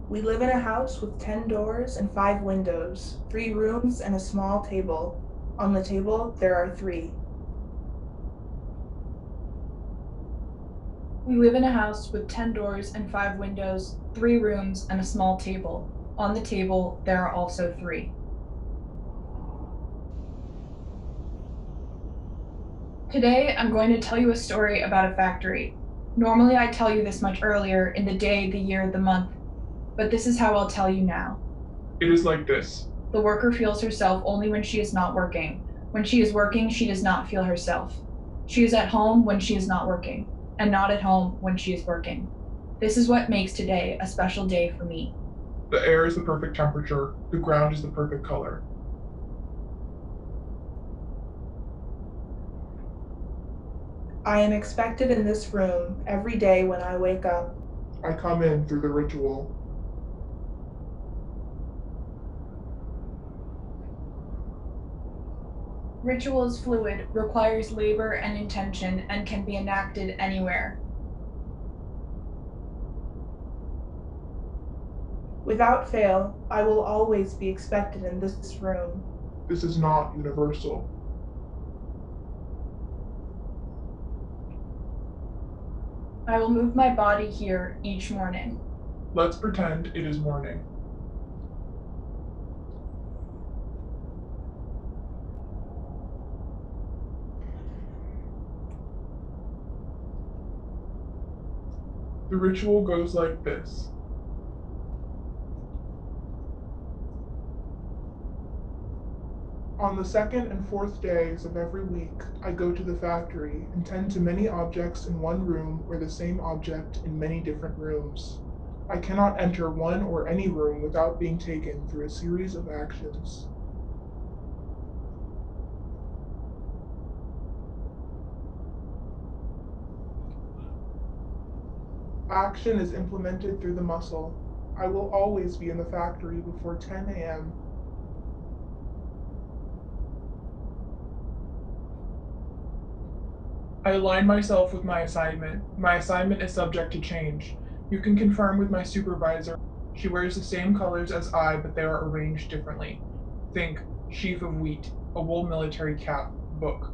We live in a house with 10 doors and 5 windows, 3 rooms and a small table. On the table, there are 3. We live in a house with 10 doors and 5 windows, 3 rooms, and a small table. On the table, there are also 3. Today, I'm going to tell you a story about a factory. Normally, I tell you this much earlier in the day, the year, the month, but this is how I'll tell you now. It is like this. The worker feels herself only when she is not working. When she is working, she does not feel herself. She is at home when she is not working, and not at home when she is working. This is what makes today a special day for me. The air is the perfect temperature, the ground is the perfect color. I am expected in this room every day when I wake up. I come in through the ritual. Ritual is fluid, requires labor and intention, and can be enacted anywhere. Without fail, I will always be expected in this room. This is not universal. I will move my body here each morning. Let's pretend it is morning. The ritual goes like this. On the second and fourth days of every week, I go to the factory and tend to many objects in one room or the same object in many different rooms. I cannot enter one or any room without being taken through a series of actions. Action is implemented through the muscle. I will always be in the factory before 10 a.m. I align myself with my assignment. My assignment is subject to change. You can confirm with my supervisor. She wears the same colors as I, but they are arranged differently. Think sheaf of wheat, a wool military cap, book.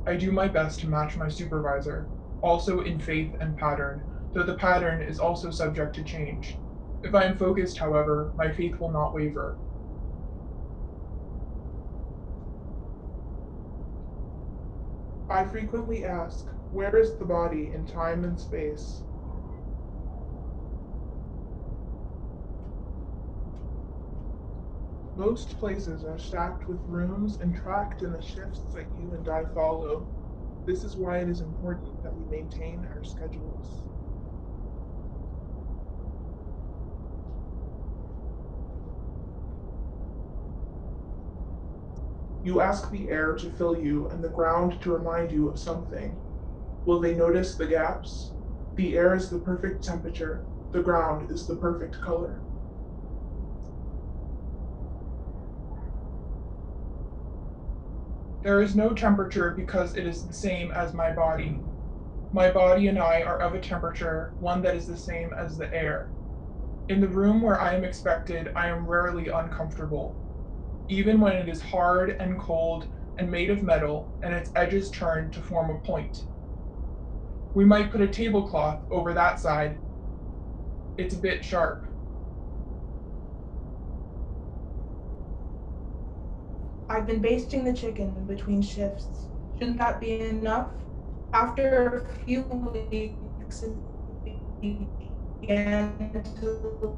I do my best to match my supervisor, also in faith and pattern, though the pattern is also subject to change. If I am focused, however, my faith will not waver. I frequently ask, where is the body in time and space? Most places are stacked with rooms and tracked in the shifts that you and I follow. This is why it is important that we maintain our schedules. You ask the air to fill you and the ground to remind you of something. Will they notice the gaps? The air is the perfect temperature, the ground is the perfect color. There is no temperature because it is the same as my body. My body and I are of a temperature, one that is the same as the air. In the room where I am expected, I am rarely uncomfortable. Even when it is hard and cold and made of metal and its edges turn to form a point. We might put a tablecloth over that side. It's a bit sharp. I've been basting the chicken between shifts. Shouldn't that be enough? After a few weeks, it began to